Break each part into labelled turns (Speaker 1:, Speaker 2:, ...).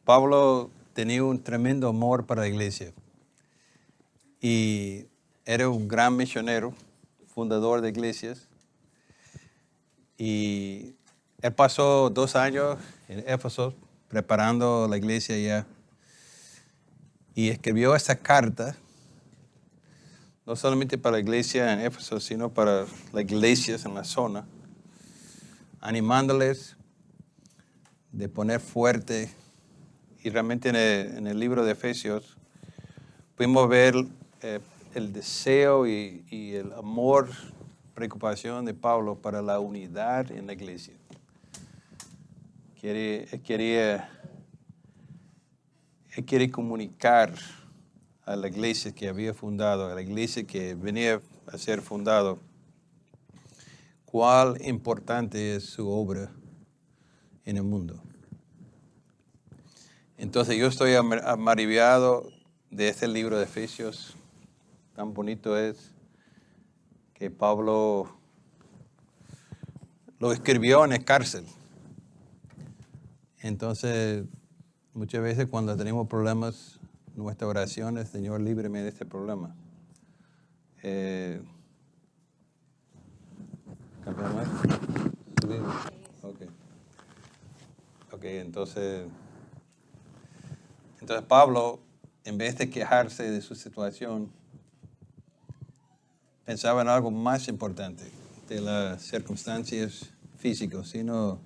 Speaker 1: Pablo tenía un tremendo amor para la iglesia y era un gran misionero, fundador de iglesias. Y él pasó 2 años en Éfeso preparando la iglesia allá y escribió esta carta no solamente para la iglesia en Éfeso, sino para las iglesias en la zona, animándoles de poner fuerte. Y realmente en el libro de Efesios pudimos ver el deseo y el amor, preocupación de Pablo para la unidad en la iglesia. Él quiere comunicar a la iglesia que había fundado, a la iglesia que venía a ser fundado, cuál importante es su obra en el mundo. Entonces yo estoy maravillado de este libro de Efesios. Tan bonito es que Pablo lo escribió en la cárcel. Entonces, muchas veces cuando tenemos problemas, nuestra oración es, Señor, líbreme de este problema. ¿Cambiamos? Ok, entonces Pablo, en vez de quejarse de su situación, pensaba en algo más importante de las circunstancias físicas, sino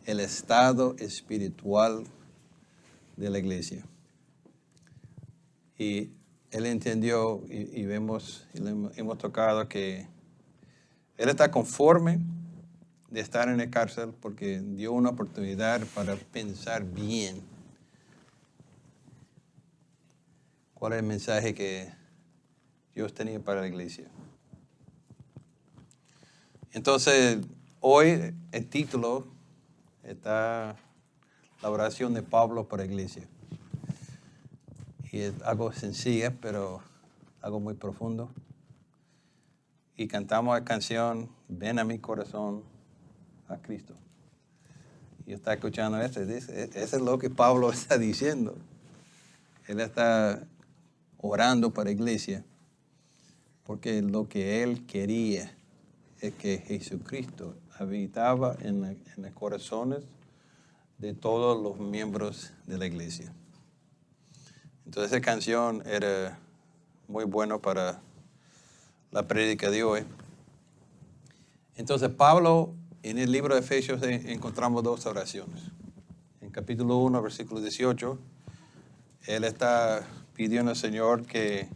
Speaker 1: el estado espiritual de la iglesia. Y él entendió y hemos tocado que él está conforme de estar en la cárcel porque dio una oportunidad para pensar bien cuál es el mensaje que Dios tenía para la iglesia. Entonces, hoy el título está la oración de Pablo para la iglesia. Y es algo sencillo, pero algo muy profundo. Y cantamos la canción, Ven a mi corazón, a Cristo. Y está escuchando esto, eso es lo que Pablo está diciendo. Él está orando para la iglesia, porque lo que él quería es que Jesucristo habitaba en los corazones de todos los miembros de la iglesia. Entonces esa canción era muy buena para la prédica de hoy. Entonces Pablo, en el libro de Efesios encontramos 2 oraciones. En capítulo 1, versículo 18, él está pidiendo al Señor que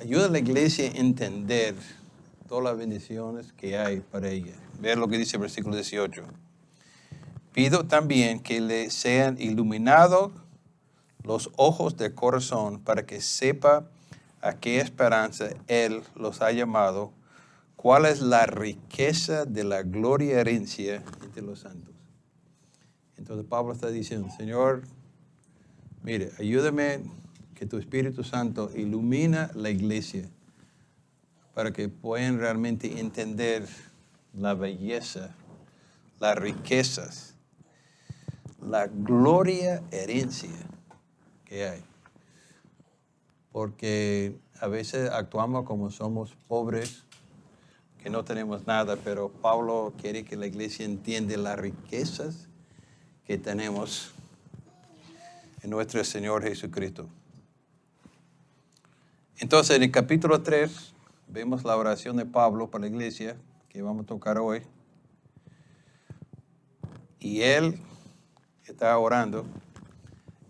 Speaker 1: ayude a la iglesia a entender todas las bendiciones que hay para ella. Ver lo que dice el versículo 18. Pido también que le sean iluminados los ojos del corazón para que sepa a qué esperanza Él los ha llamado, cuál es la riqueza de la gloria herencia entre los santos. Entonces Pablo está diciendo, Señor, mire, ayúdame que tu Espíritu Santo ilumina la iglesia para que puedan realmente entender la belleza, las riquezas, la gloria herencia que hay. Porque a veces actuamos como somos pobres, que no tenemos nada, pero Pablo quiere que la iglesia entienda las riquezas que tenemos en nuestro Señor Jesucristo. Entonces, en el capítulo 3, vemos la oración de Pablo para la iglesia, que vamos a tocar hoy. Y él está orando.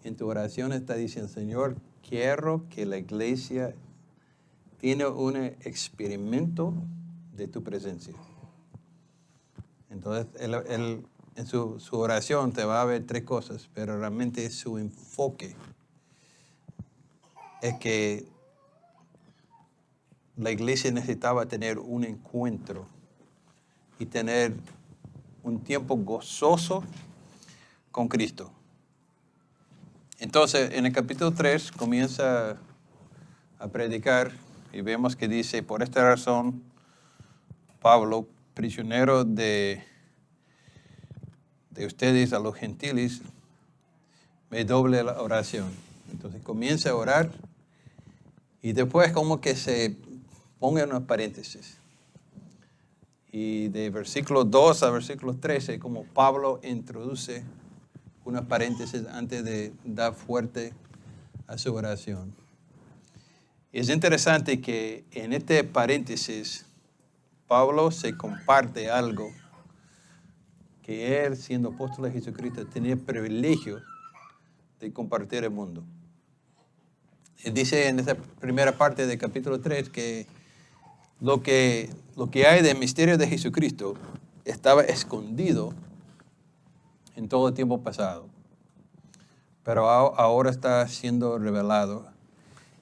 Speaker 1: En tu oración está diciendo, Señor, quiero que la iglesia tenga un experimento de tu presencia. Entonces, él en su oración te va a ver 3 cosas, pero realmente su enfoque es que la iglesia necesitaba tener un encuentro y tener un tiempo gozoso con Cristo. Entonces, en el capítulo 3 comienza a predicar y vemos que dice, por esta razón, Pablo, prisionero de ustedes a los gentiles, me doble la oración. Entonces comienza a orar y después como que se ponga unos paréntesis. Y de versículo 2 a versículo 13, como Pablo introduce unos paréntesis antes de dar fuerte a su oración. Es interesante que en este paréntesis, Pablo se comparte algo que él, siendo apóstol de Jesucristo, tenía el privilegio de compartir el mundo. Él dice en esa primera parte del capítulo 3 que lo que hay del misterio de Jesucristo estaba escondido en todo el tiempo pasado, pero ahora está siendo revelado.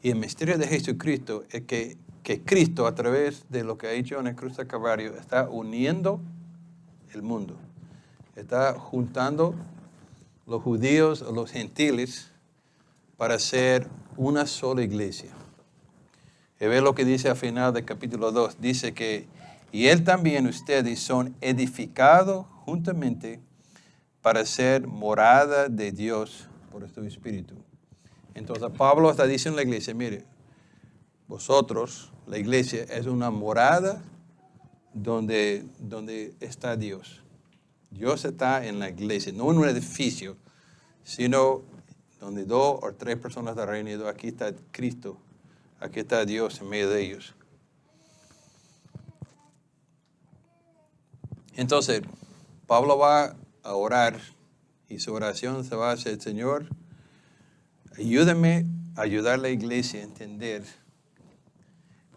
Speaker 1: Y el misterio de Jesucristo es que Cristo, a través de lo que ha hecho en el cruz del Calvario, está uniendo el mundo. Está juntando los judíos o los gentiles para ser una sola iglesia. Y ve lo que dice al final del capítulo 2. Dice que, y él también, ustedes, son edificados juntamente para ser morada de Dios por su Espíritu. Entonces Pablo está diciendo a la iglesia, mire, vosotros, la iglesia, es una morada donde está Dios. Dios está en la iglesia, no en un edificio, sino donde 2 o 3 personas están reunidas. Aquí está Cristo, aquí está Dios en medio de ellos. Entonces, Pablo va a orar y su oración se va a hacer, Señor, ayúdame a ayudar a la iglesia a entender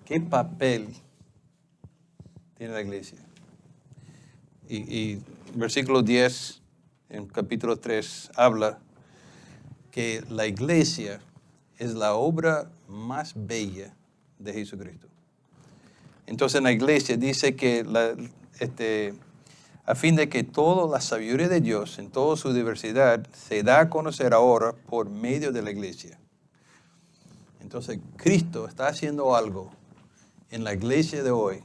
Speaker 1: qué papel tiene la iglesia. Y versículo 10, en capítulo 3, habla que la iglesia es la obra más bella de Jesucristo. Entonces en la iglesia dice que a fin de que toda la sabiduría de Dios en toda su diversidad se da a conocer ahora por medio de la iglesia. Entonces Cristo está haciendo algo en la iglesia de hoy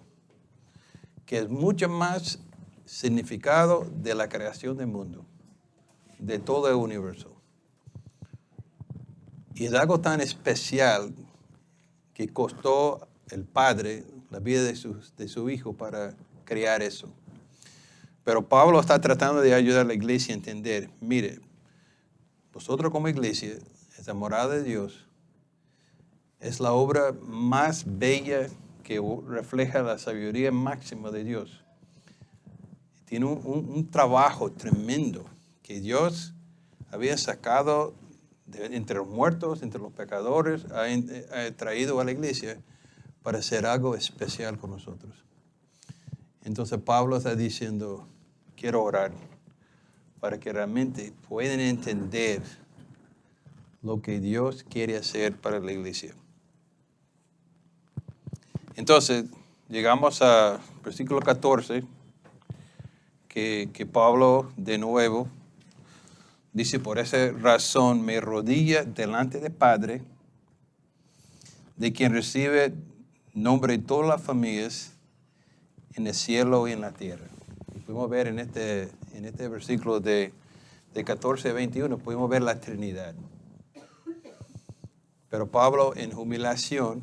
Speaker 1: que es mucho más significado de la creación del mundo, de todo el universo. Y es algo tan especial que costó el Padre la vida de su Hijo para crear eso. Pero Pablo está tratando de ayudar a la iglesia a entender, mire, vosotros como iglesia, esta morada de Dios, es la obra más bella que refleja la sabiduría máxima de Dios. Tiene un trabajo tremendo que Dios había sacado entre los muertos, entre los pecadores, ha traído a la iglesia para hacer algo especial con nosotros. Entonces Pablo está diciendo, quiero orar para que realmente puedan entender lo que Dios quiere hacer para la iglesia. Entonces, llegamos al versículo 14, que Pablo de nuevo dice, por esa razón me arrodilla delante del Padre, de quien recibe nombre de todas las familias en el cielo y en la tierra. Podemos ver en este versículo de 14 a 21, podemos ver la Trinidad. Pero Pablo en humillación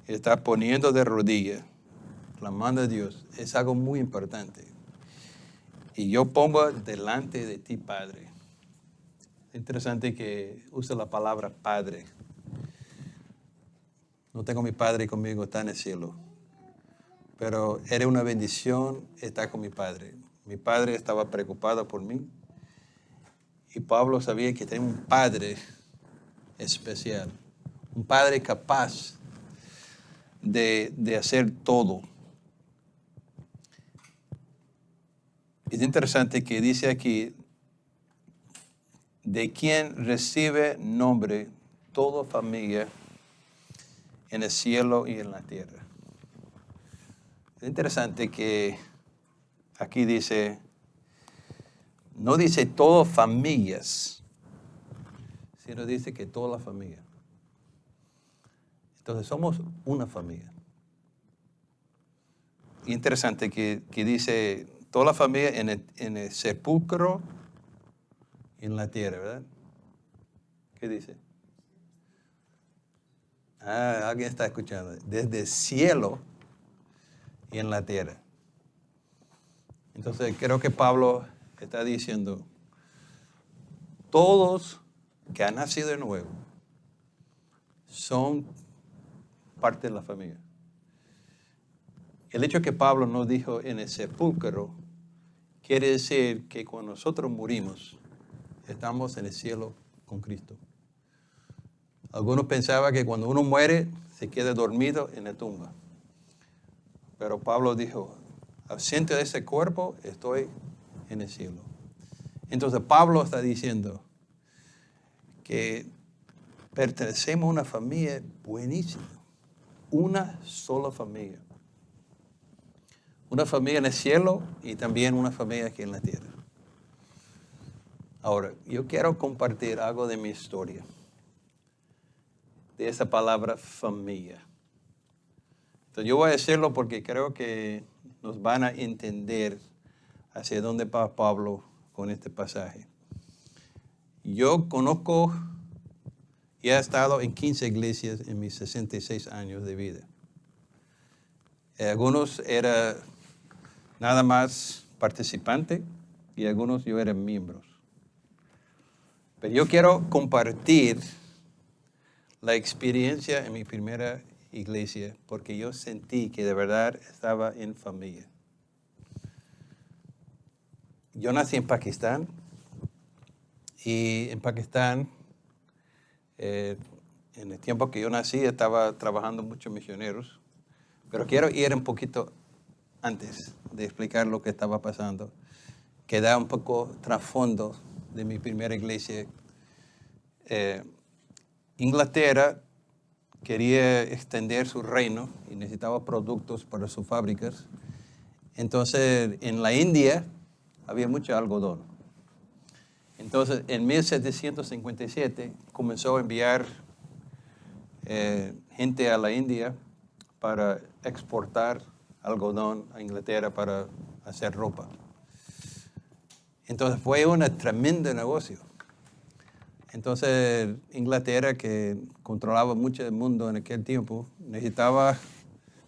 Speaker 1: está poniendo de rodillas, clamando a Dios. Es algo muy importante. Y yo pongo delante de ti, Padre. Es interesante que use la palabra Padre. No tengo mi Padre conmigo, está en el cielo. Pero era una bendición estar con mi Padre. Mi Padre estaba preocupado por mí. Y Pablo sabía que tenía un Padre especial. Un Padre capaz de hacer todo. Es interesante que dice aquí, de quien recibe nombre toda familia en el cielo y en la tierra. Es interesante que aquí dice, no dice todas familias, sino dice que toda la familia. Entonces somos una familia. Interesante que dice toda la familia en el sepulcro en la tierra, ¿verdad? ¿Qué dice? Alguien está escuchando. Desde el cielo y en la tierra. Entonces creo que Pablo está diciendo, todos que han nacido de nuevo son parte de la familia. El hecho que Pablo nos dijo en el sepulcro quiere decir que cuando nosotros morimos, estamos en el cielo con Cristo. Algunos pensaban que cuando uno muere, se queda dormido en la tumba. Pero Pablo dijo, ausente de ese cuerpo, estoy en el cielo. Entonces Pablo está diciendo que pertenecemos a una familia buenísima. Una sola familia. Una familia en el cielo y también una familia aquí en la tierra. Ahora, yo quiero compartir algo de mi historia. De esa palabra familia. Entonces yo voy a decirlo porque creo que nos van a entender hacia dónde va Pablo con este pasaje. Yo conozco y he estado en 15 iglesias en mis 66 años de vida. Algunos era nada más participante y algunos yo era miembros. Pero yo quiero compartir la experiencia en mi primera iglesia porque yo sentí que de verdad estaba en familia. Yo nací en Pakistán y en Pakistán, en el tiempo que yo nací, estaba trabajando muchos misioneros, pero quiero ir un poquito antes de explicar lo que estaba pasando, que da un poco trasfondo de mi primera iglesia. Inglaterra quería extender su reino y necesitaba productos para sus fábricas. Entonces, en la India había mucho algodón. Entonces, en 1757 comenzó a enviar gente a la India para exportar algodón a Inglaterra para hacer ropa. Entonces, fue un tremendo negocio. Entonces, Inglaterra, que controlaba mucho del mundo en aquel tiempo, necesitaba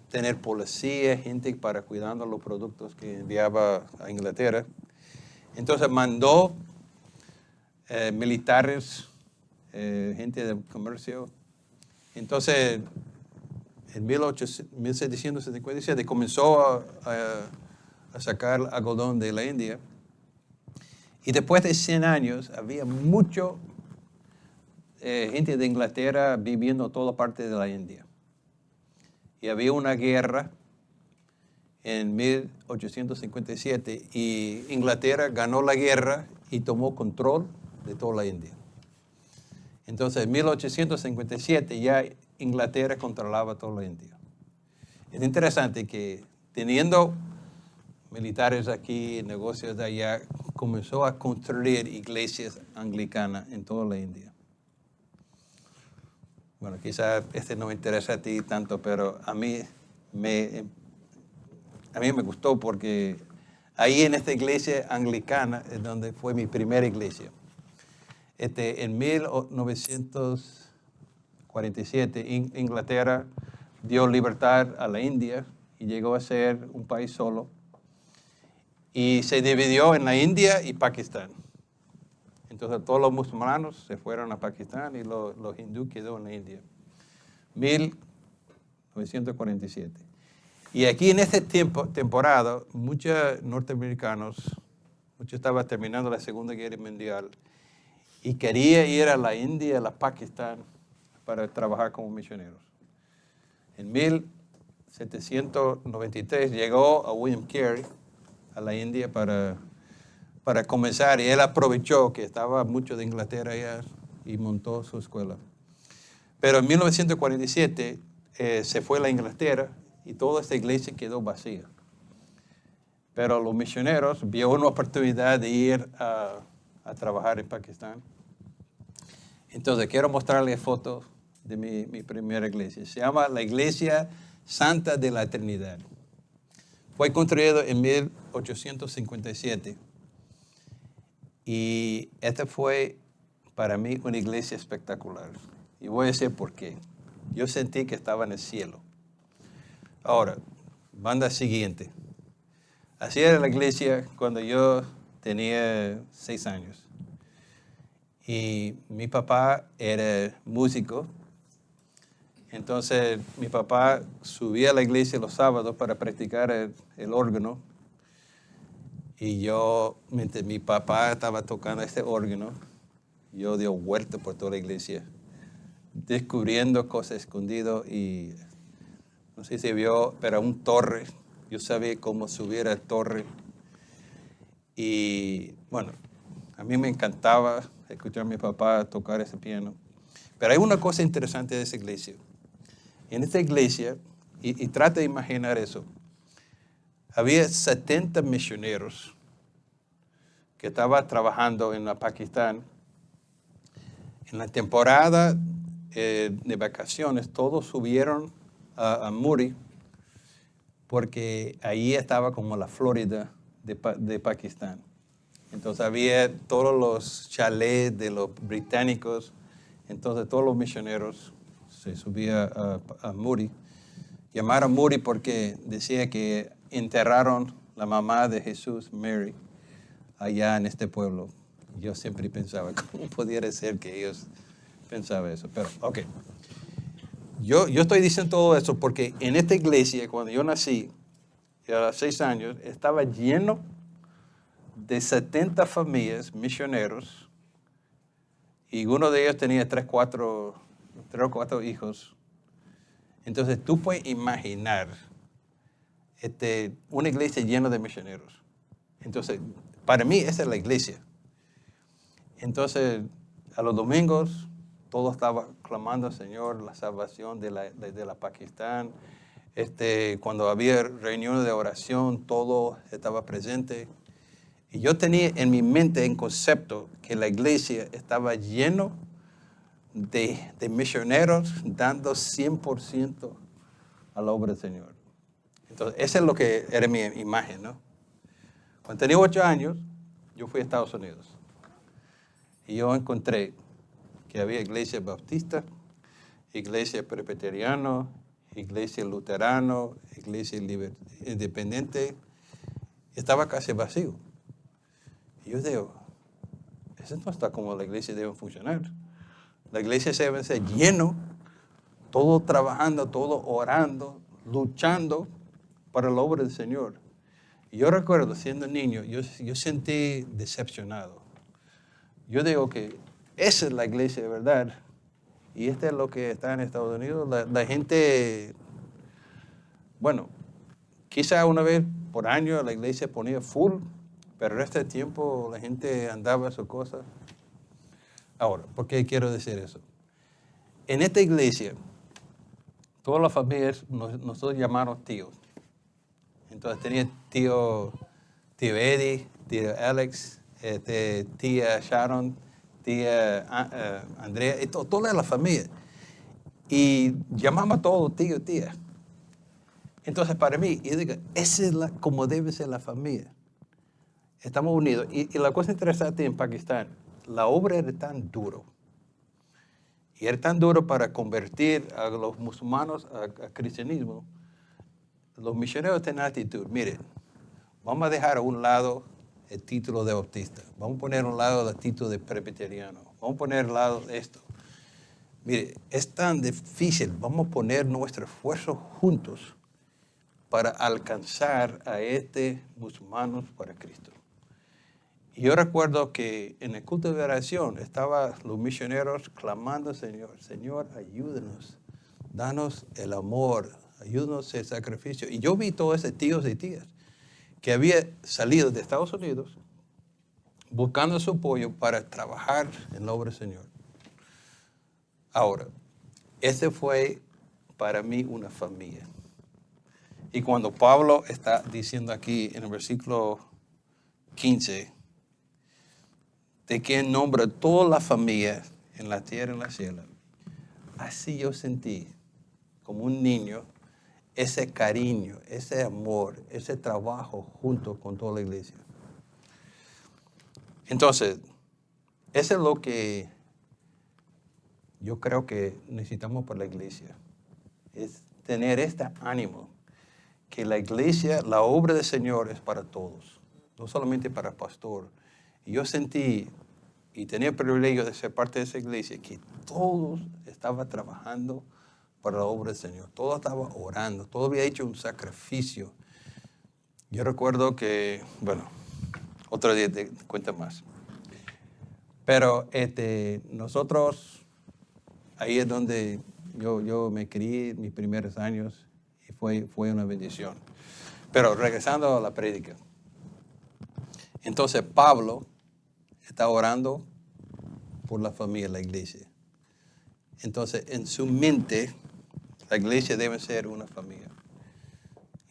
Speaker 1: tener policía, gente para cuidando los productos que enviaba a Inglaterra. Entonces, mandó militares, gente de comercio. Entonces, en 1757 comenzó a sacar algodón de la India. Y después de 100 años, había mucho gente de Inglaterra viviendo toda parte de la India. Y había una guerra en 1857 y Inglaterra ganó la guerra y tomó control de toda la India. Entonces, en 1857 ya Inglaterra controlaba toda la India. Es interesante que teniendo militares aquí, negocios de allá, comenzó a construir iglesias anglicanas en toda la India. Bueno, quizás no me interesa a ti tanto, pero a mí me gustó porque ahí en esta iglesia anglicana es donde fue mi primera iglesia. En 1947 Inglaterra dio libertad a la India y llegó a ser un país solo. Y se dividió en la India y Pakistán. Entonces todos los musulmanes se fueron a Pakistán y los hindúes quedó en la India. 1947. Y aquí en este temporada, muchos norteamericanos, muchos estaban terminando la Segunda Guerra Mundial y querían ir a la India, a la Pakistán, para trabajar como misioneros. En 1793 llegó a William Carey a la India para comenzar y él aprovechó que estaba mucho de Inglaterra allá y montó su escuela. Pero en 1947 se fue a la Inglaterra y toda esta iglesia quedó vacía. Pero los misioneros vieron una oportunidad de ir a trabajar en Pakistán. Entonces quiero mostrarles fotos de mi primera iglesia. Se llama la Iglesia Santa de la Trinidad. Fue construido en 1857. Y esta fue para mí una iglesia espectacular. Y voy a decir por qué. Yo sentí que estaba en el cielo. Ahora, banda siguiente. Así era la iglesia cuando yo tenía 6 años. Y mi papá era músico. Entonces mi papá subía a la iglesia los sábados para practicar el órgano. Y yo, mientras mi papá estaba tocando este órgano, yo di vuelta por toda la iglesia, descubriendo cosas escondidas. Y no sé si vio, pero un torre. Yo sabía cómo subir a la torre. Y bueno, a mí me encantaba escuchar a mi papá tocar ese piano. Pero hay una cosa interesante de esa iglesia. En esta iglesia, y trata de imaginar eso, había 70 misioneros que estaban trabajando en Pakistán. En la temporada de vacaciones, todos subieron a Muri, porque ahí estaba como la Florida de Pakistán. Entonces había todos los chalets de los británicos. Entonces todos los misioneros se subían a Muri. Llamaron Muri porque decía que enterraron la mamá de Jesús, Mary, allá en este pueblo. Yo siempre pensaba, ¿cómo pudiera ser que ellos pensaban eso? Pero, ok. Yo estoy diciendo todo eso porque en esta iglesia, cuando yo nací, a los 6 años, estaba lleno de 70 familias, misioneros, y uno de ellos tenía 3 o 4 hijos. Entonces tú puedes imaginar una iglesia llena de misioneros. Entonces, para mí esa es la iglesia. Entonces, a los domingos, todo estaba clamando al Señor, la salvación de la Pakistán. Cuando había reuniones de oración, todo estaba presente. Y yo tenía en mi mente en concepto que la iglesia estaba lleno de misioneros dando 100% a la obra del Señor. Entonces, esa es lo que era mi imagen, ¿no? Cuando tenía 8 años, yo fui a Estados Unidos. Y yo encontré que había iglesia bautista, iglesia presbiteriana, iglesia luterana, iglesia independiente. Estaba casi vacío. Y yo digo, eso no está como la iglesia debe funcionar. La iglesia debe ser lleno, todo trabajando, todo orando, luchando para la obra del Señor. Y yo recuerdo, siendo niño, yo sentí decepcionado. Yo digo que esa es la iglesia de verdad. Y esto es lo que está en Estados Unidos. La gente, bueno, quizá una vez por año la iglesia ponía full, pero el resto del tiempo la gente andaba a su cosa. Ahora, ¿por qué quiero decir eso? En esta iglesia, todas las familias nosotros llamamos tíos. Entonces tenía tío Eddie, tío Alex, tía Sharon, tía Andrea, y toda la familia. Y llamamos a todos tío, tía. Entonces para mí, yo digo, esa es como debe ser la familia. Estamos unidos. Y la cosa interesante en Pakistán, la obra era tan duro. Y era tan duro para convertir a los musulmanes a cristianismo. Los misioneros tenían actitud, miren, vamos a dejar a un lado el título de bautista, vamos a poner a un lado el título de presbiteriano, vamos a poner a un lado esto. Mire, es tan difícil, vamos a poner nuestro esfuerzo juntos para alcanzar a musulmanes para Cristo. Y yo recuerdo que en el culto de oración estaban los misioneros clamando al Señor, Señor, ayúdanos, danos el amor, ayúdanos el sacrificio. Y yo vi todos esos tíos y tías que habían salido de Estados Unidos buscando su apoyo para trabajar en la obra del Señor. Ahora, ese fue para mí una familia. Y cuando Pablo está diciendo aquí en el versículo 15, de que nombra toda la familia en la tierra y en la cielo, así yo sentí como un niño ese cariño, ese amor, ese trabajo junto con toda la iglesia. Entonces, eso es lo que yo creo que necesitamos para la iglesia. Es tener este ánimo, que la iglesia, la obra del Señor es para todos, no solamente para el pastor. Y yo sentí y tenía el privilegio de ser parte de esa iglesia, que todos estaban trabajando para la obra del Señor. Todos estaban orando, todos habían hecho un sacrificio. Yo recuerdo que, bueno, otro día te cuento más. Pero nosotros, ahí es donde yo me crié mis primeros años y fue una bendición. Pero regresando a la prédica. Entonces Pablo está orando por la familia, la iglesia. Entonces en su mente, la iglesia debe ser una familia.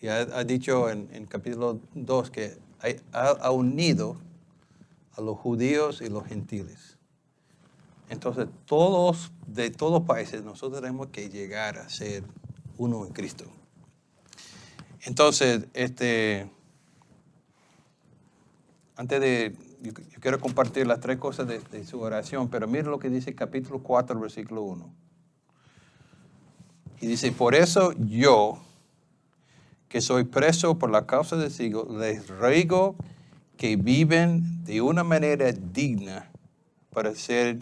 Speaker 1: Y ha dicho en capítulo 2 que ha unido a los judíos y los gentiles. Entonces, todos, de todos países, nosotros tenemos que llegar a ser uno en Cristo. Entonces, yo quiero compartir las tres cosas de su oración, pero mire lo que dice el capítulo 4, versículo 1. Y dice, por eso yo, que soy preso por la causa de Cristo, les ruego que viven de una manera digna para ser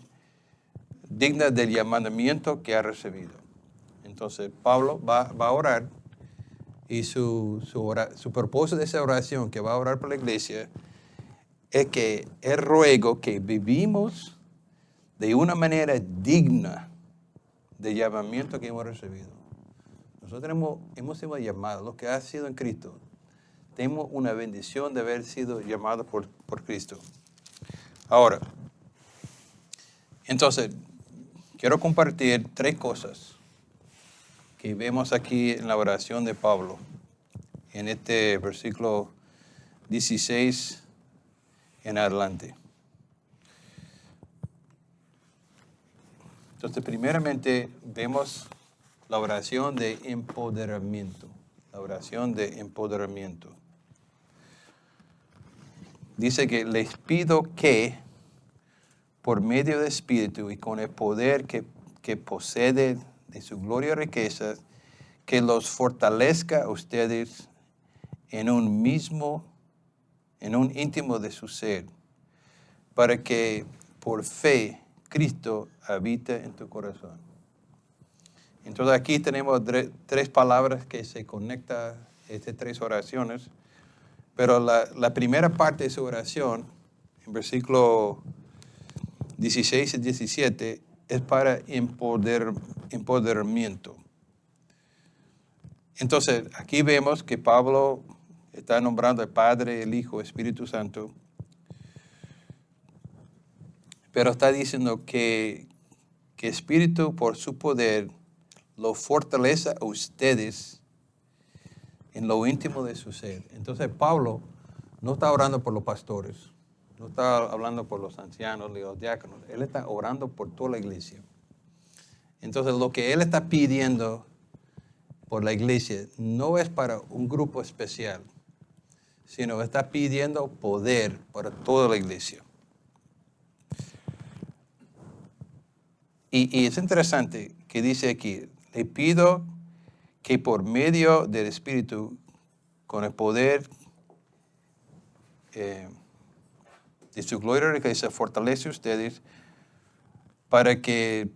Speaker 1: digna del llamamiento que ha recibido. Entonces, Pablo va a orar y su propósito de esa oración que va a orar por la iglesia es que él ruego que vivimos de una manera digna del llamamiento que hemos recibido. Nosotros hemos sido llamados, los que han sido en Cristo, tenemos una bendición de haber sido llamados por Cristo. Ahora, entonces, quiero compartir tres cosas que vemos aquí en la oración de Pablo, en este versículo 16 en adelante. Entonces, primeramente, vemos la oración de empoderamiento. La oración de empoderamiento. Dice que les pido que, por medio del Espíritu y con el poder que posee de su gloria y riqueza, que los fortalezca a ustedes en un íntimo de su ser, para que por fe Cristo habite en tu corazón. Entonces aquí tenemos tres palabras que se conectan a estas tres oraciones, pero la primera parte de su oración, en versículo 16 y 17, es para empoderamiento. Entonces aquí vemos que Pablo está nombrando al Padre, el Hijo, Espíritu Santo, pero está diciendo que Espíritu por su poder lo fortaleza a ustedes en lo íntimo de su ser. Entonces Pablo no está orando por los pastores, no está hablando por los ancianos ni los diáconos, él está orando por toda la iglesia. Entonces lo que él está pidiendo por la iglesia no es para un grupo especial, sino está pidiendo poder para toda la iglesia. Y es interesante que dice aquí, le pido que por medio del Espíritu, con el poder de su gloria que se fortalece a ustedes, para que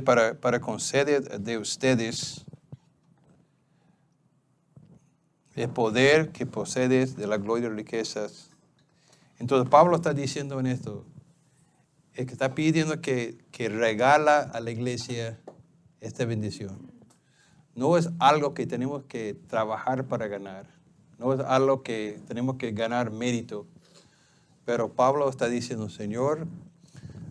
Speaker 1: para conceder de ustedes el poder que posees de la gloria y riquezas. Entonces Pablo está diciendo en esto, es que está pidiendo que regala a la iglesia esta bendición. No es algo que tenemos que trabajar para ganar, no es algo que tenemos que ganar mérito, pero Pablo está diciendo, Señor,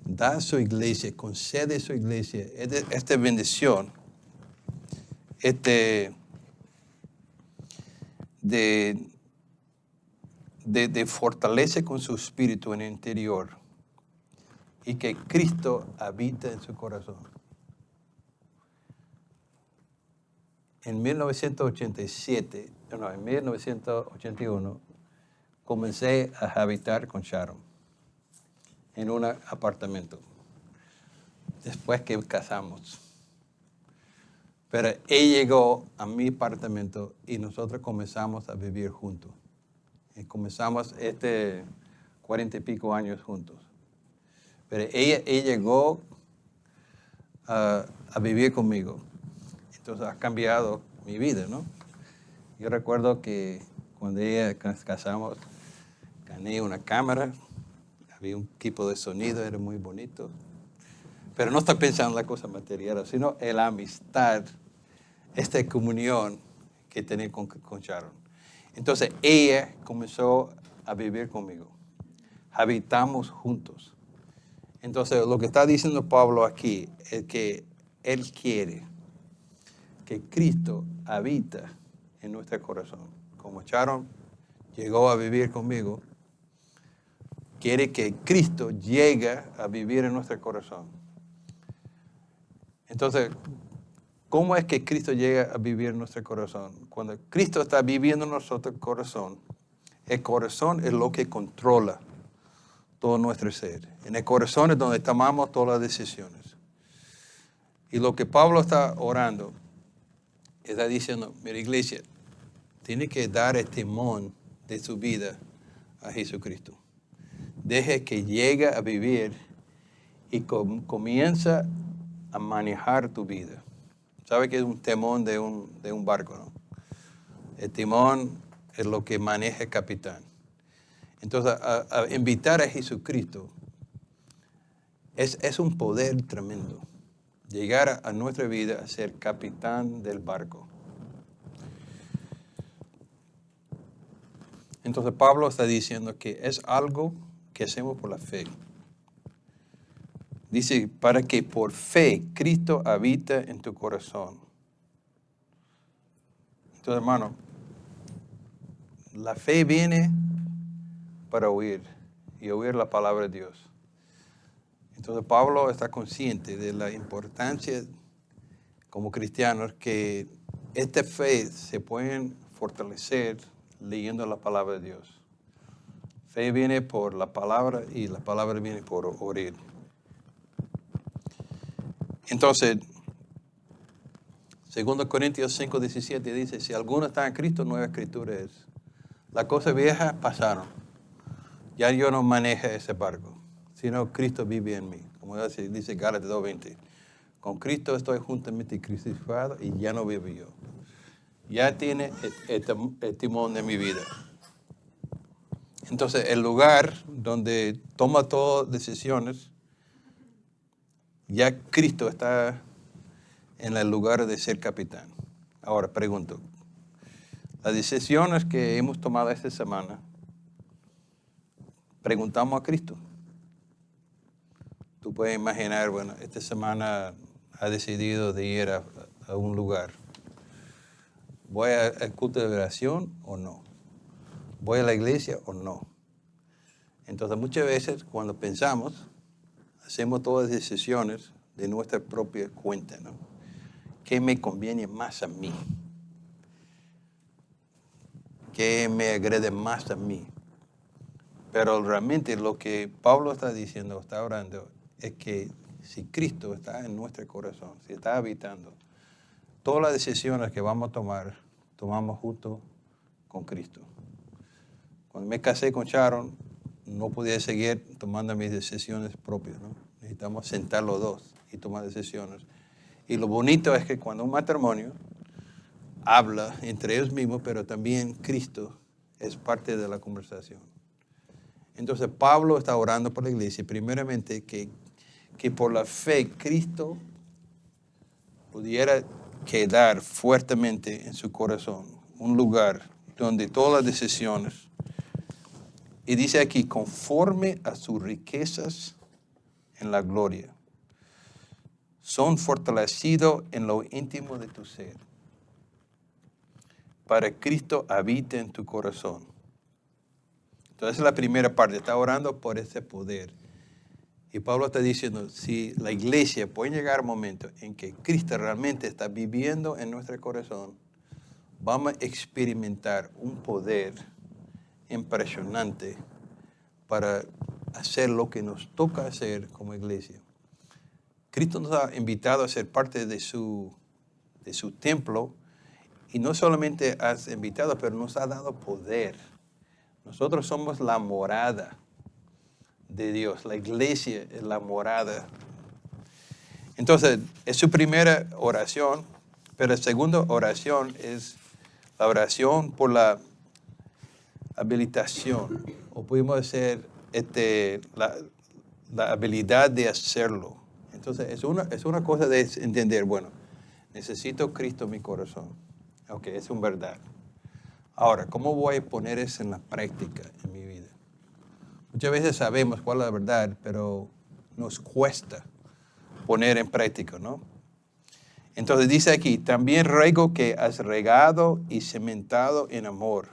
Speaker 1: da a su iglesia, concede a su iglesia esta bendición, de fortalece con su espíritu en el interior y que Cristo habita en su corazón. en 1987, no, en 1981, comencé a habitar con Sharon en un apartamento, después que casamos. Pero ella llegó a mi apartamento y nosotros comenzamos a vivir juntos. Y comenzamos 40 y pico años juntos. Pero ella llegó a vivir conmigo. Entonces ha cambiado mi vida, ¿no? Yo recuerdo que cuando ella casamos, gané una cámara, había un equipo de sonido, era muy bonito. Pero no está pensando en la cosa material, sino en la amistad, esta comunión que tenía con Sharon. Entonces ella comenzó a vivir conmigo. Habitamos juntos. Entonces lo que está diciendo Pablo aquí es que él quiere que Cristo habita en nuestro corazón. Como Sharon llegó a vivir conmigo, quiere que Cristo llegue a vivir en nuestro corazón. Entonces, ¿cómo es que Cristo llega a vivir en nuestro corazón? Cuando Cristo está viviendo en nuestro corazón, el corazón es lo que controla todo nuestro ser. En el corazón es donde tomamos todas las decisiones. Y lo que Pablo está orando, está diciendo, mira iglesia, tiene que dar el timón de su vida a Jesucristo. Deje que llegue a vivir y comienza a manejar tu vida. ¿Sabe qué es un timón de un barco, no? El timón es lo que maneja el capitán. Entonces, a invitar a Jesucristo es un poder tremendo. Llegar a nuestra vida a ser capitán del barco. Entonces, Pablo está diciendo que es algo que hacemos por la fe. Dice, para que por fe Cristo habita en tu corazón. Entonces, hermano, la fe viene para oír y oír la palabra de Dios. Entonces Pablo está consciente de la importancia como cristianos que esta fe se pueden fortalecer leyendo la palabra de Dios. Fe viene por la palabra y la palabra viene por oír. Entonces, 2 Corintios 5:17 dice, si alguno está en Cristo, nueva escritura es. Las cosas viejas pasaron. Ya yo no manejo ese barco, sino Cristo vive en mí. Como dice Gálatas 2:20. Con Cristo estoy juntamente crucificado y ya no vivo yo. Ya tiene el timón de mi vida. Entonces, el lugar donde toma todas decisiones, ya Cristo está en el lugar de ser capitán. Ahora, pregunto, las decisiones que hemos tomado esta semana, preguntamos a Cristo. Tú puedes imaginar, bueno, esta semana ha decidido de ir a un lugar. ¿Voy al culto de oración o no? ¿Voy a la iglesia o no? Entonces, muchas veces cuando pensamos, hacemos todas las decisiones de nuestra propia cuenta, ¿no? ¿Qué me conviene más a mí? ¿Qué me agrede más a mí? Pero realmente lo que Pablo está diciendo, está orando, es que si Cristo está en nuestro corazón, si está habitando, todas las decisiones que vamos a tomar, tomamos junto con Cristo. Cuando me casé con Sharon, no podía seguir tomando mis decisiones propias, ¿no? Necesitamos sentar los dos y tomar decisiones. Y lo bonito es que cuando un matrimonio habla entre ellos mismos, pero también Cristo es parte de la conversación. Entonces Pablo está orando por la iglesia, primeramente que por la fe Cristo pudiera quedar fuertemente en su corazón, un lugar donde todas las decisiones, y dice aquí, conforme a sus riquezas en la gloria, son fortalecidos en lo íntimo de tu ser, para que Cristo habite en tu corazón. Entonces, esa es la primera parte, está orando por ese poder. Y Pablo está diciendo, si la iglesia puede llegar al momento en que Cristo realmente está viviendo en nuestro corazón, vamos a experimentar un poder impresionante para hacer lo que nos toca hacer como iglesia. Cristo nos ha invitado a ser parte de su templo, y no solamente has invitado, pero nos ha dado poder. Nosotros somos la morada de Dios. La iglesia es la morada. Entonces, es su primera oración, pero la segunda oración es la oración por la habilitación, o podemos decir la habilidad de hacerlo. Entonces, es una cosa de entender, bueno, necesito Cristo en mi corazón. Ok, es una verdad. Ahora, ¿cómo voy a poner eso en la práctica en mi vida? Muchas veces sabemos cuál es la verdad, pero nos cuesta poner en práctica, ¿no? Entonces dice aquí, también ruego que has regado y cimentado en amor.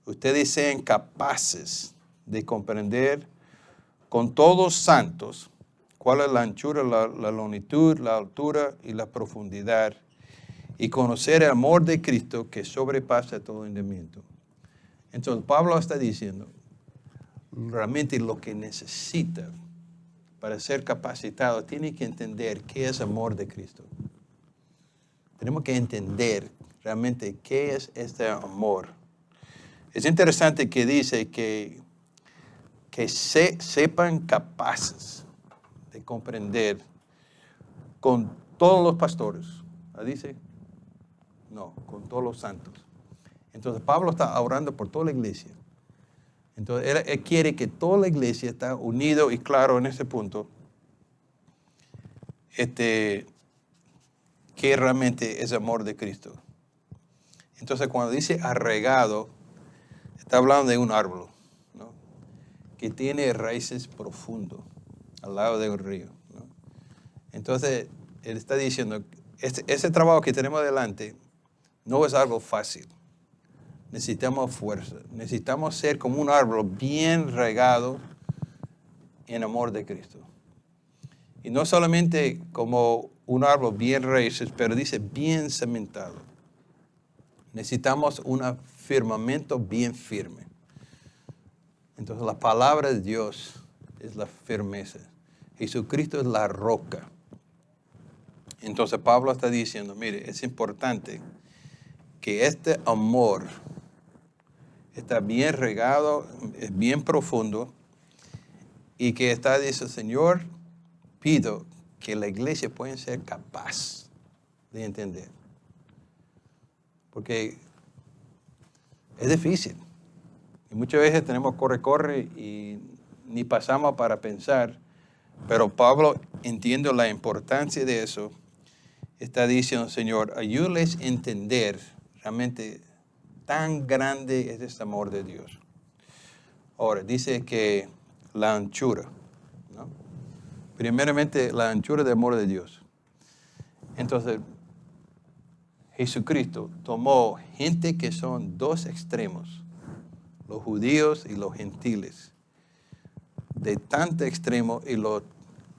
Speaker 1: Ustedes sean capaces de comprender con todos santos cuál es la anchura, la longitud, la altura y la profundidad, y conocer el amor de Cristo que sobrepasa todo entendimiento. Entonces Pablo está diciendo, realmente lo que necesita para ser capacitado, tiene que entender qué es amor de Cristo. Tenemos que entender realmente qué es este amor. Es interesante que dice que sepan capaces de comprender con todos los pastores. ¿La dice? No, con todos los santos. Entonces Pablo está orando por toda la iglesia. Entonces él quiere que toda la iglesia esté unido y claro en ese punto. Que realmente es amor de Cristo. Entonces cuando dice arraigado, está hablando de un árbol, ¿no? Que tiene raíces profundas al lado de un río, ¿no? Entonces él está diciendo, ese trabajo que tenemos adelante no es algo fácil. Necesitamos fuerza, necesitamos ser como un árbol bien regado en amor de Cristo. Y no solamente como un árbol bien raíces, pero dice bien cementado. Necesitamos un firmamento bien firme. Entonces la palabra de Dios es la firmeza. Jesucristo es la roca. Entonces Pablo está diciendo, mire, es importante que este amor está bien regado, es bien profundo, y que está diciendo, Señor, pido que la iglesia pueda ser capaz de entender. Porque es difícil. Y muchas veces tenemos corre y ni pasamos para pensar. Pero Pablo, entiendo la importancia de eso, está diciendo, Señor, ayúdales a entender realmente tan grande es este amor de Dios. Ahora, dice que la anchura, ¿no? Primeramente, la anchura del amor de Dios. Entonces, Jesucristo tomó gente que son dos extremos, los judíos y los gentiles, de tanto extremo y lo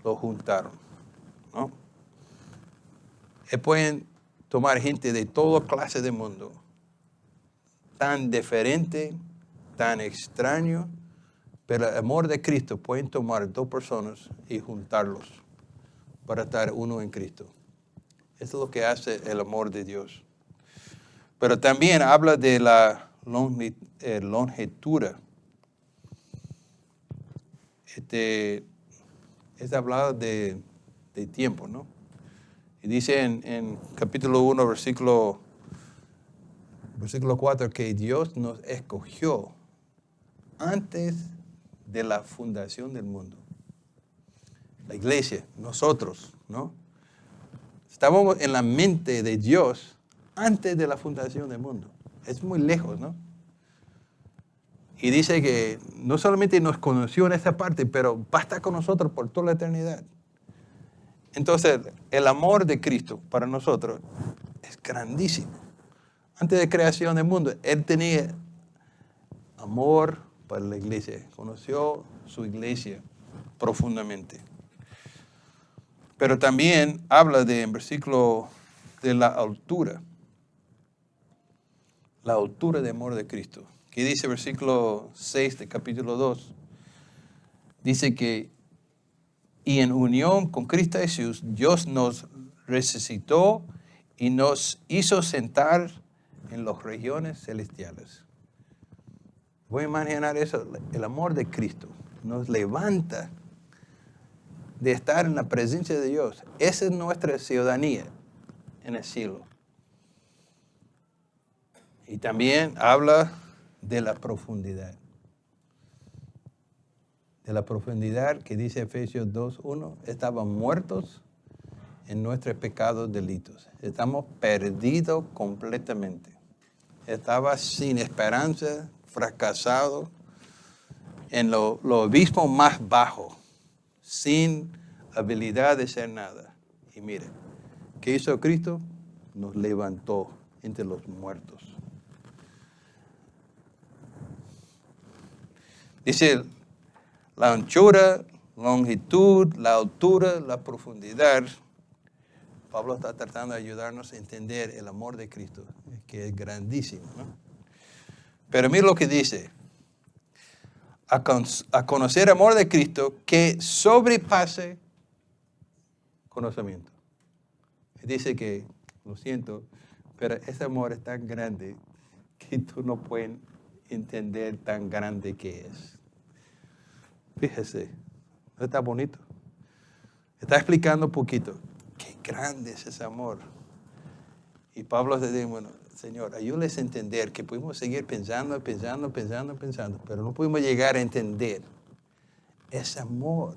Speaker 1: juntaron, ¿no? Pueden tomar gente de toda clase de mundo, tan diferente, tan extraño, pero el amor de Cristo pueden tomar dos personas y juntarlos para estar uno en Cristo. Eso es lo que hace el amor de Dios. Pero también habla de la longitud. Es hablar de tiempo, ¿no? Y dice en capítulo 1, versículo 4, que Dios nos escogió antes de la fundación del mundo. La iglesia, nosotros, ¿no? Estábamos en la mente de Dios antes de la fundación del mundo. Es muy lejos, ¿no? Y dice que no solamente nos conoció en esta parte, pero va a estar con nosotros por toda la eternidad. Entonces, el amor de Cristo para nosotros es grandísimo. Antes de creación del mundo, Él tenía amor para la iglesia. Conoció su iglesia. profundamente. Pero también habla en versículo de la altura de amor de Cristo. Que dice versículo 6 de capítulo 2, dice que, y en unión con Cristo Jesús, Dios nos resucitó y nos hizo sentar en las regiones celestiales. Voy a imaginar eso, el amor de Cristo nos levanta de estar en la presencia de Dios. Esa es nuestra ciudadanía en el cielo. Y también habla de la profundidad. De la profundidad que dice Efesios 2:1, estaban muertos en nuestros pecados, delitos. Estamos perdidos completamente. Estaba sin esperanza, fracasado, en lo abismo más bajo, sin habilidad de hacer nada. Y mire, ¿qué hizo Cristo? Nos levantó entre los muertos. Dice, la anchura, longitud, la altura, la profundidad. Pablo está tratando de ayudarnos a entender el amor de Cristo, que es grandísimo, ¿no? Pero mira lo que dice. A conocer el amor de Cristo que sobrepase conocimiento. Dice que, lo siento, pero ese amor es tan grande que tú no puedes entender tan grande que es. Fíjese, ¿no está bonito? Está explicando un poquito qué grande es ese amor. Y Pablo dice, bueno, Señor, ayúdales a entender que pudimos seguir pensando, pero no pudimos llegar a entender ese amor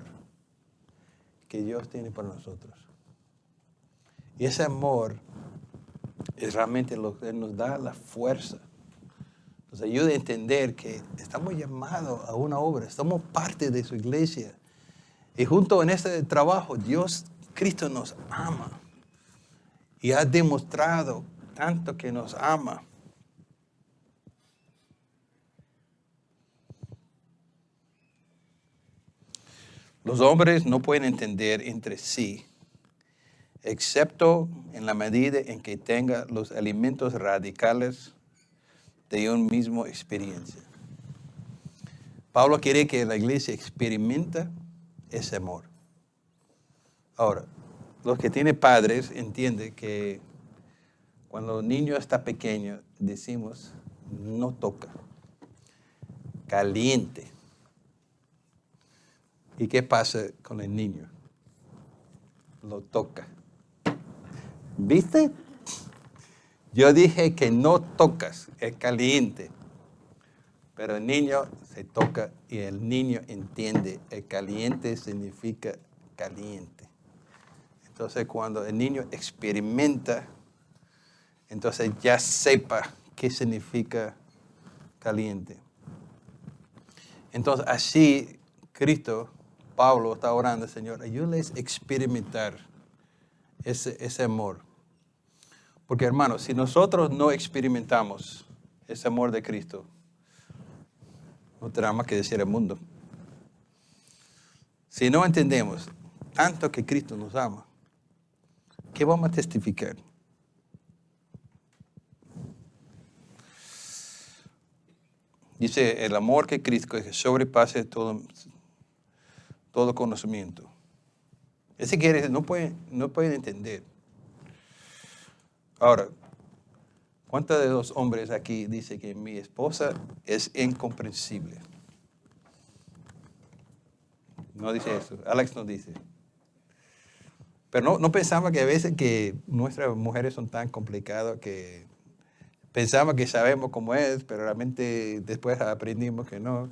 Speaker 1: que Dios tiene para nosotros. Y ese amor es realmente lo que nos da la fuerza. Nos ayuda a entender que estamos llamados a una obra, estamos parte de su iglesia. Y junto en este trabajo, Cristo nos ama. Y ha demostrado tanto que nos ama. Los hombres no pueden entender entre sí, excepto en la medida en que tengan los elementos radicales de una misma experiencia. Pablo quiere que la iglesia experimente ese amor. Ahora, los que tienen padres entienden que cuando el niño está pequeño, decimos, no toca, caliente. ¿Y qué pasa con el niño? Lo toca. ¿Viste? Yo dije que no tocas, es caliente. Pero el niño se toca y el niño entiende, el caliente significa caliente. Entonces cuando el niño experimenta, entonces ya sepa qué significa caliente. Entonces así Pablo está orando, Señor, ayúdales a experimentar ese amor. Porque hermanos, si nosotros no experimentamos ese amor de Cristo, no tenemos más que decir al mundo. Si no entendemos tanto que Cristo nos ama, ¿qué vamos a testificar? Dice, el amor que Cristo que sobrepase todo conocimiento. Ese quiere decir, no pueden entender. Ahora, ¿cuántos de los hombres aquí dicen que mi esposa es incomprensible? No dice eso. Alex no dice. Pero no pensaba que a veces que nuestras mujeres son tan complicadas que pensamos que sabemos cómo es, pero realmente después aprendimos que no.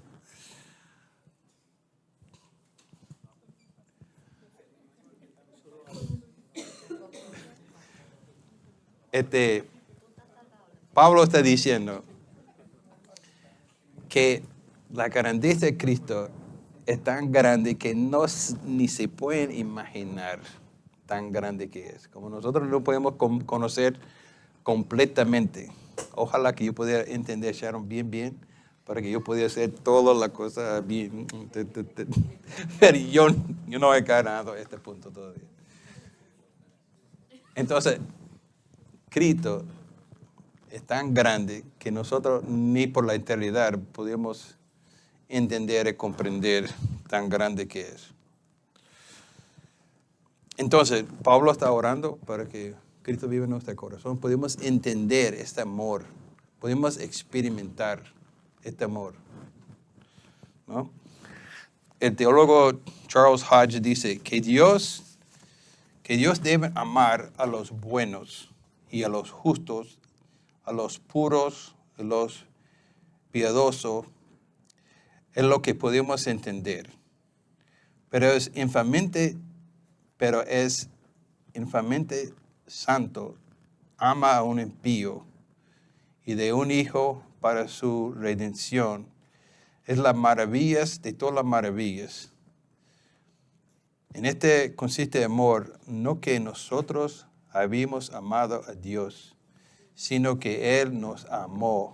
Speaker 1: Pablo está diciendo que la grandeza de Cristo es tan grande que ni se pueden imaginar tan grande que es. Como nosotros no podemos conocer completamente. Ojalá que yo pudiera entender Sharon bien, para que yo pudiera hacer todas las cosas bien. Pero yo no he ganado a este punto todavía. Entonces, Cristo es tan grande que nosotros ni por la eternidad podemos entender y comprender tan grande que es. Entonces, Pablo está orando para que Cristo viva en nuestro corazón. Podemos entender este amor. Podemos experimentar este amor, ¿no? El teólogo Charles Hodge dice que Dios debe amar a los buenos y a los justos, a los puros, a los piadosos, es lo que podemos entender. Pero es infamante santo, ama a un impío y de un hijo para su redención. Es las maravillas de todas las maravillas. En este consiste amor, no que nosotros habíamos amado a Dios, sino que Él nos amó,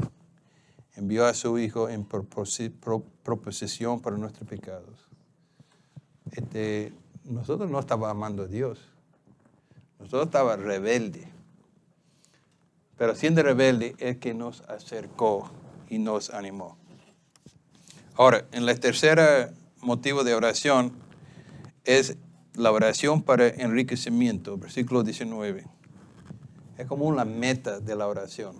Speaker 1: envió a su Hijo en proposición para nuestros pecados. Nosotros no estábamos amando a Dios, nosotros estábamos rebeldes. Pero siendo rebelde, es que nos acercó y nos animó. Ahora, en la tercera motivo de oración es la oración para enriquecimiento, versículo 19. Es como una meta de la oración.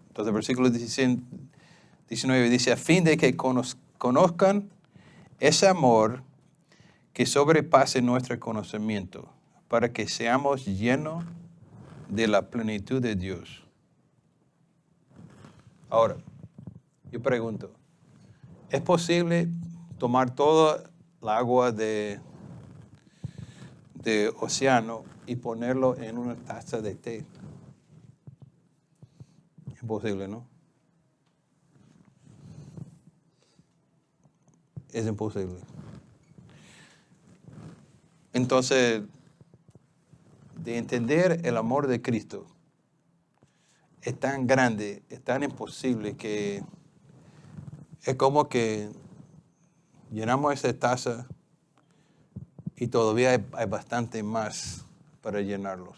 Speaker 1: Entonces, versículo 19 dice, a fin de que conozcan ese amor que sobrepase nuestro conocimiento, para que seamos llenos de la plenitud de Dios. Ahora, yo pregunto, ¿es posible tomar toda la agua de océano y ponerlo en una taza de té? Imposible, ¿no? Es imposible. Entonces, de entender el amor de Cristo es tan grande, es tan imposible que es como que llenamos esa taza y todavía hay bastante más para llenarlos.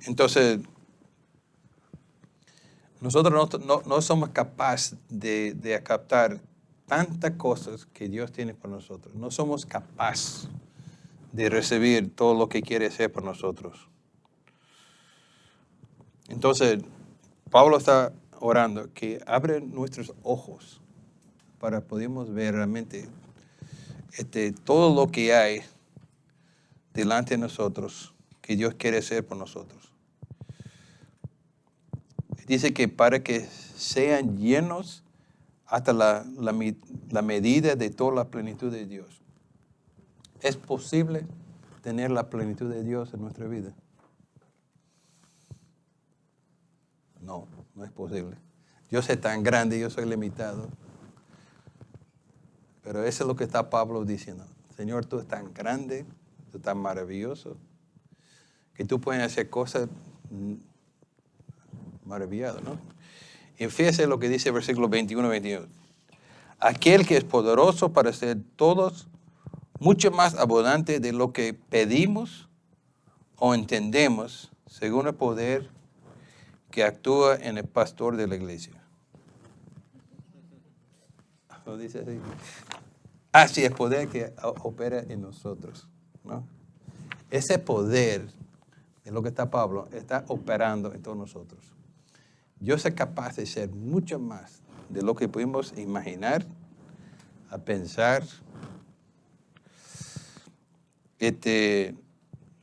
Speaker 1: Entonces, nosotros no somos capaces de captar tantas cosas que Dios tiene para nosotros. No somos capaces de recibir todo lo que quiere hacer por nosotros. Entonces, Pablo está orando que abre nuestros ojos para podamos ver realmente todo lo que hay delante de nosotros que Dios quiere hacer por nosotros. Dice que para que sean llenos hasta la medida de toda la plenitud de Dios. ¿Es posible tener la plenitud de Dios en nuestra vida? No, no es posible. Dios es tan grande, yo soy limitado. Pero eso es lo que está Pablo diciendo. Señor, tú eres tan grande, tú eres tan maravilloso, que tú puedes hacer cosas maravillosas, ¿no? Y fíjese lo que dice el versículo 21-22. Aquel que es poderoso para hacer todos mucho más abundante de lo que pedimos o entendemos, según el poder que actúa en el pastor de la iglesia. ¿Lo dice así? Así es poder que opera en nosotros, ¿no? Ese poder, en lo que está Pablo, está operando en todos nosotros. Yo soy capaz de ser mucho más de lo que pudimos imaginar, a pensar.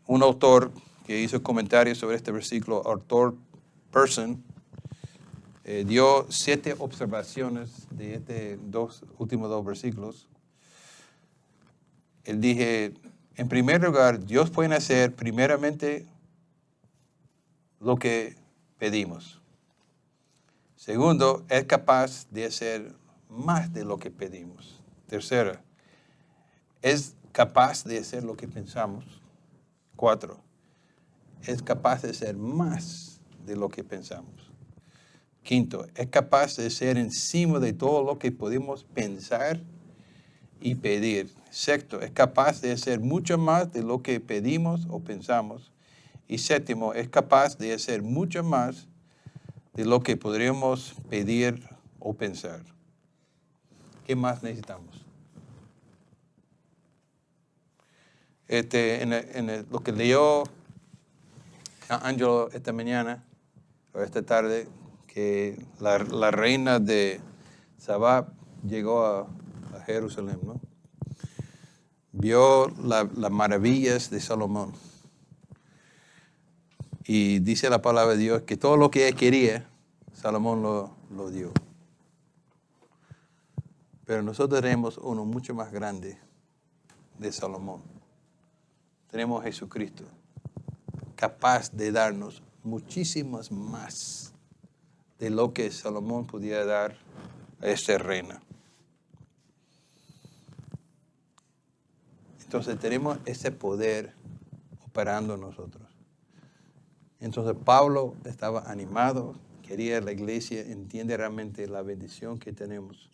Speaker 1: Un autor que hizo comentarios sobre este versículo, Arthur Person, dio 7 observaciones de últimos dos versículos. Él dije, en primer lugar, Dios puede hacer primeramente lo que pedimos. Segundo, es capaz de hacer más de lo que pedimos. Tercero, es capaz de hacer lo que pensamos. 4, es capaz de hacer más de lo que pensamos. Quinto, es capaz de ser encima de todo lo que podemos pensar y pedir. Sexto, es capaz de hacer mucho más de lo que pedimos o pensamos. Y séptimo, es capaz de hacer mucho más de lo que podríamos pedir o pensar. ¿Qué más necesitamos? Lo que leyó Angelo esta mañana, o esta tarde, que la reina de Sabá llegó a Jerusalén, ¿no? Vio las maravillas de Salomón. Y dice la palabra de Dios que todo lo que ella quería, Salomón lo dio. Pero nosotros tenemos uno mucho más grande de Salomón. Tenemos a Jesucristo, capaz de darnos muchísimas más de lo que Salomón pudiera dar a esta reina. Entonces tenemos ese poder operando en nosotros. Entonces Pablo estaba animado, quería que la iglesia entienda realmente la bendición que tenemos,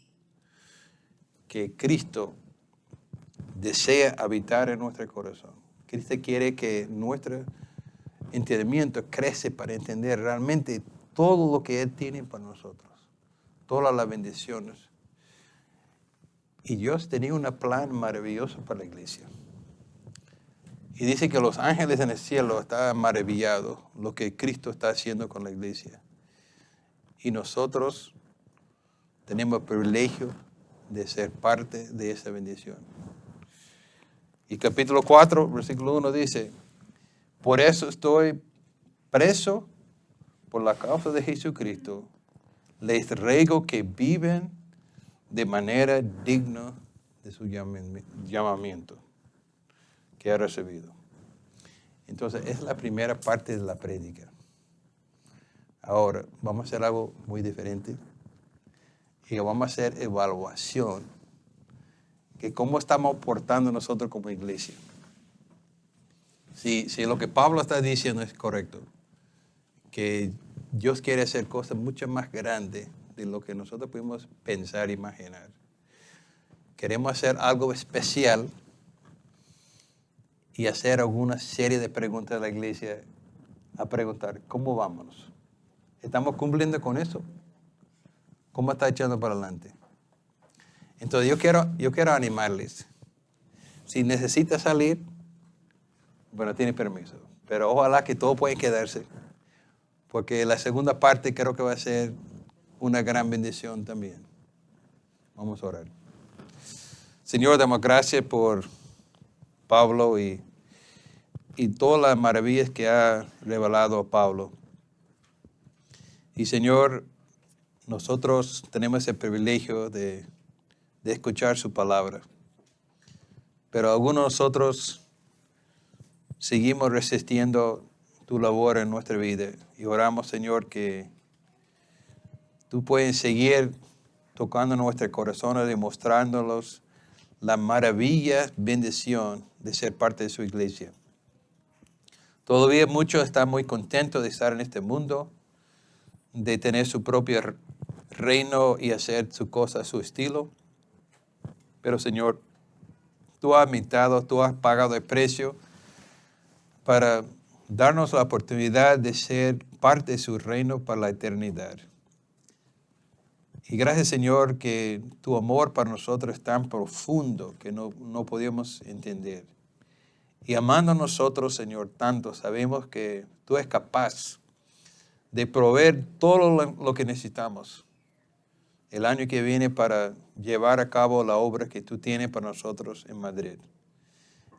Speaker 1: que Cristo desea habitar en nuestro corazón. Cristo quiere que nuestro entendimiento crece para entender realmente todo lo que Él tiene para nosotros, todas las bendiciones. Y Dios tenía un plan maravilloso para la iglesia. Y dice que los ángeles en el cielo están maravillados lo que Cristo está haciendo con la iglesia. Y nosotros tenemos el privilegio de ser parte de esa bendición. Y capítulo 4, versículo 1 dice, por eso estoy preso por la causa de Jesucristo. Les ruego que viven de manera digna de su llamamiento que ha recibido. Entonces, esa es la primera parte de la prédica. Ahora, vamos a hacer algo muy diferente. Y vamos a hacer evaluación de cómo estamos portando nosotros como iglesia. Si lo que Pablo está diciendo es correcto, que Dios quiere hacer cosas mucho más grandes de lo que nosotros podemos pensar e imaginar. Queremos hacer algo especial y hacer alguna serie de preguntas a la iglesia a preguntar, ¿cómo vamos? ¿Estamos cumpliendo con eso? ¿Cómo está echando para adelante? Entonces yo quiero animarles. Si necesita salir, bueno, tiene permiso. Pero ojalá que todos puedan quedarse. Porque la segunda parte creo que va a ser una gran bendición también. Vamos a orar. Señor, damos gracias por Pablo y todas las maravillas que ha revelado a Pablo. Y Señor, nosotros tenemos el privilegio de escuchar su palabra. Pero algunos de nosotros seguimos resistiendo tu labor en nuestra vida. Y oramos, Señor, que tú puedes seguir tocando nuestros corazones, demostrándonos la maravilla, bendición de ser parte de su iglesia. Todavía muchos están muy contentos de estar en este mundo, de tener su propio reino y hacer su cosa a su estilo. Pero, Señor, tú has invitado, tú has pagado el precio para darnos la oportunidad de ser parte de su reino para la eternidad. Y gracias, Señor, que tu amor para nosotros es tan profundo que no podemos entender. Y amando a nosotros, Señor, tanto, sabemos que tú eres capaz de proveer todo lo que necesitamos el año que viene para llevar a cabo la obra que tú tienes para nosotros en Madrid.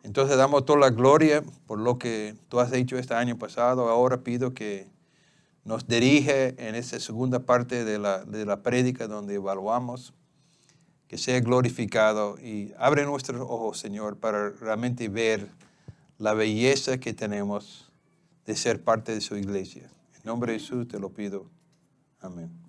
Speaker 1: Entonces damos toda la gloria por lo que tú has hecho este año pasado. Ahora pido que nos dirige en esa segunda parte de la prédica donde evaluamos, que sea glorificado y abre nuestros ojos, Señor, para realmente ver la belleza que tenemos de ser parte de su iglesia. En nombre de Jesús te lo pido. Amén.